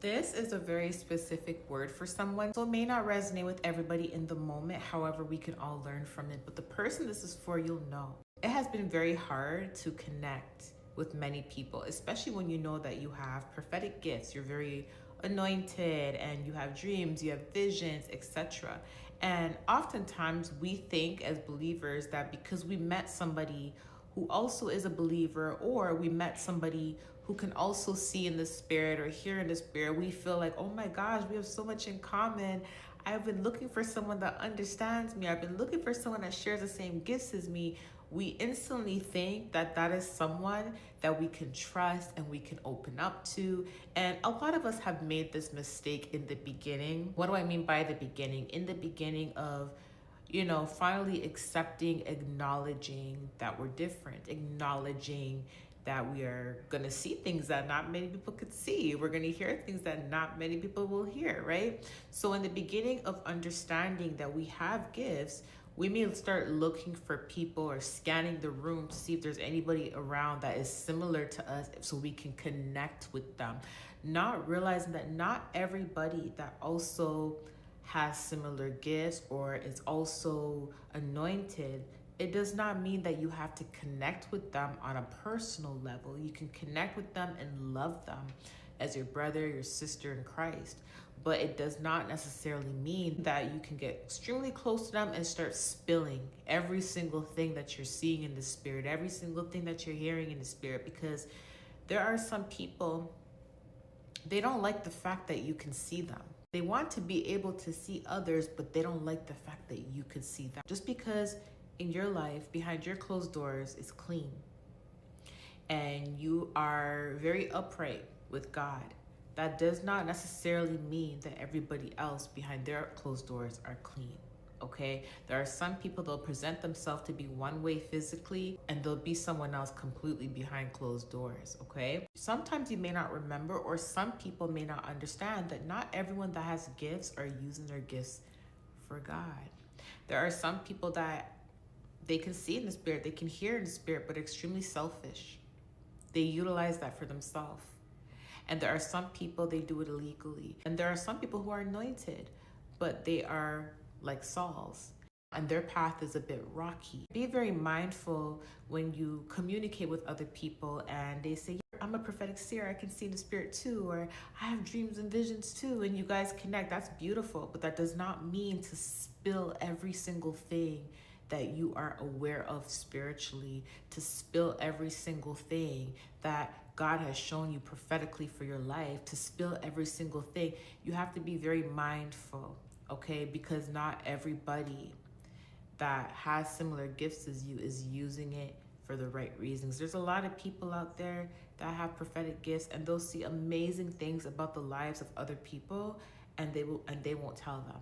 This is a very specific word for someone, so it may not resonate with everybody in the moment. However, we can all learn from it. But the person this is for, you'll know. It has been very hard to connect with many people, especially when you know that you have prophetic gifts. You're very anointed and you have dreams, you have visions, etc. And oftentimes we think as believers that because we met somebody who also is a believer, or we met somebody who can also see in the spirit or hear in the spirit, we feel like, oh my gosh, we have so much in common. I've been looking for someone that understands me. I've been looking for someone that shares the same gifts as me. We instantly think that that is someone that we can trust and we can open up to. And a lot of us have made this mistake in the beginning. What do I mean by the beginning? In the beginning of finally accepting, acknowledging that we're different, acknowledging that we are going to see things that not many people could see. We're going to hear things that not many people will hear, right? So in the beginning of understanding that we have gifts, we may start looking for people or scanning the room to see if there's anybody around that is similar to us so we can connect with them. Not realizing that not everybody that also has similar gifts or is also anointed, it does not mean that you have to connect with them on a personal level. You can connect with them and love them as your brother, your sister in Christ. But it does not necessarily mean that you can get extremely close to them and start spilling every single thing that you're seeing in the spirit, every single thing that you're hearing in the spirit, because there are some people, they don't like the fact that you can see them. They want to be able to see others, but they don't like the fact that you can see them. Just because in your life, behind your closed doors, is clean and you are very upright with God, that does not necessarily mean that everybody else behind their closed doors are clean. Okay, there are some people, they'll present themselves to be one way physically and they'll be someone else completely behind closed doors. Okay, sometimes you may not remember, or some people may not understand that not everyone that has gifts are using their gifts for God. There are some people that they can see in the spirit, they can hear in the spirit, but extremely selfish. They utilize that for themselves. And there are some people, they do it illegally. And there are some people who are anointed, but they are like Saul's, and their path is a bit rocky. Be very mindful when you communicate with other people and they say, I'm a prophetic seer, I can see the spirit too, or I have dreams and visions too, and you guys connect. That's beautiful, but that does not mean to spill every single thing that you are aware of spiritually, to spill every single thing that God has shown you prophetically for your life, to spill every single thing. You have to be very mindful, okay? Because not everybody that has similar gifts as you is using it for the right reasons. There's a lot of people out there that have prophetic gifts and they'll see amazing things about the lives of other people, and they won't tell them.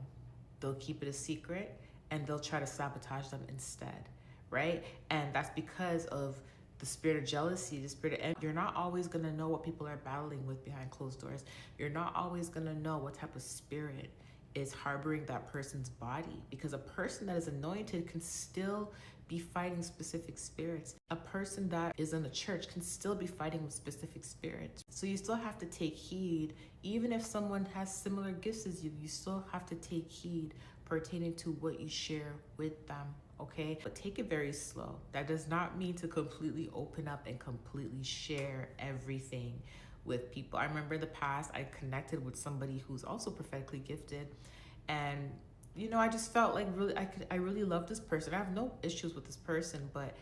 They'll keep it a secret and they'll try to sabotage them instead, right? And that's because of the spirit of jealousy, the spirit of envy. You're not always gonna know what people are battling with behind closed doors. You're not always gonna know what type of spirit is harboring that person's body, because a person that is anointed can still be fighting specific spirits. A person that is in the church can still be fighting with specific spirits. So you still have to take heed. Even if someone has similar gifts as you, you still have to take heed pertaining to what you share with them, okay? But take it very slow. That does not mean to completely open up and completely share everything with people. I remember in the past, I connected with somebody who's also prophetically gifted, and I just felt like I really love this person. I have no issues with this person, but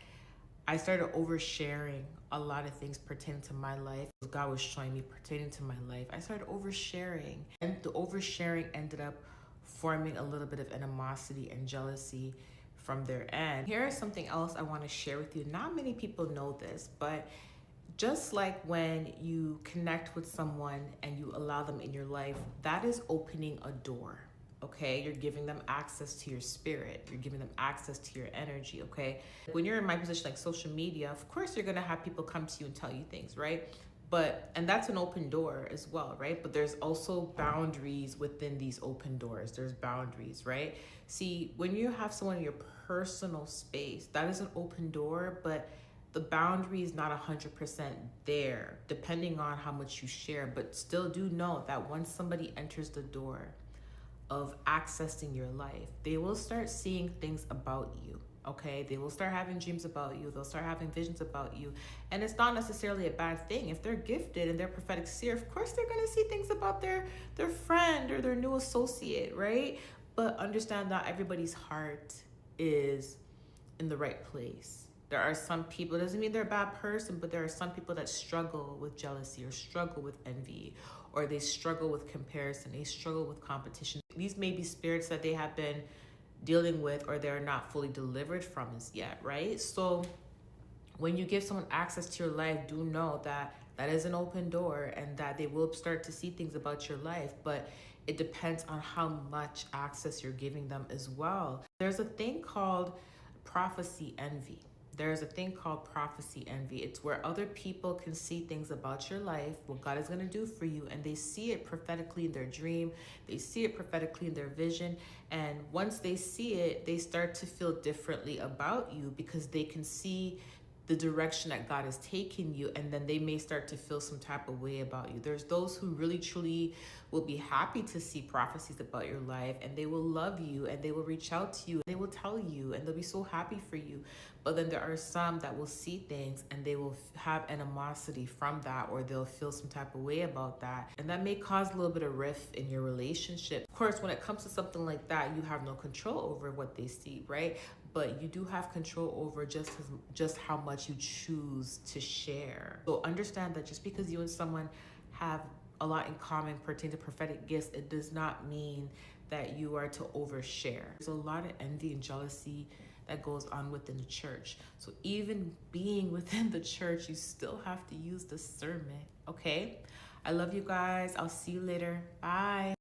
I started oversharing a lot of things pertaining to my life. God was showing me pertaining to my life. I started oversharing, and the oversharing ended up forming a little bit of animosity and jealousy from their end. Here is something else I want to share with you. Not many people know this, but just like when you connect with someone and you allow them in your life, that is opening a door, okay? You're giving them access to your spirit. You're giving them access to your energy, okay? When you're in my position, like social media, of course you're gonna have people come to you and tell you things, right? And that's an open door as well, right? But there's also boundaries within these open doors. There's boundaries, right? See, when you have someone in your personal space, that is an open door, but the boundary is not 100% there, depending on how much you share. But still do know that once somebody enters the door of accessing your life, they will start seeing things about you. Okay, they will start having dreams about you. They'll start having visions about you. And it's not necessarily a bad thing. If they're gifted and they're prophetic seer, of course they're going to see things about their friend or their new associate, right? But understand that everybody's heart is in the right place. There are some people, it doesn't mean they're a bad person, but there are some people that struggle with jealousy or struggle with envy, or they struggle with comparison. They struggle with competition. These may be spirits that they have been dealing with or they're not fully delivered from as yet, right? So when you give someone access to your life, do know that that is an open door and that they will start to see things about your life, but it depends on how much access you're giving them as well. There's a thing called prophecy envy. There's a thing called prophecy envy. It's where other people can see things about your life, what God is going to do for you, and they see it prophetically in their dream. They see it prophetically in their vision. And once they see it, they start to feel differently about you because they can see the direction that God is taking you, and then they may start to feel some type of way about you. There's those who really truly will be happy to see prophecies about your life, and they will love you and they will reach out to you. They will tell you and they'll be so happy for you. But then there are some that will see things and they will have animosity from that, or they'll feel some type of way about that. And that may cause a little bit of rift in your relationship. Of course, when it comes to something like that, you have no control over what they see, right? But you do have control over just how much you choose to share. So understand that just because you and someone have a lot in common pertaining to prophetic gifts, it does not mean that you are to overshare. There's a lot of envy and jealousy that goes on within the church. So even being within the church, you still have to use discernment, okay? I love you guys. I'll see you later. Bye.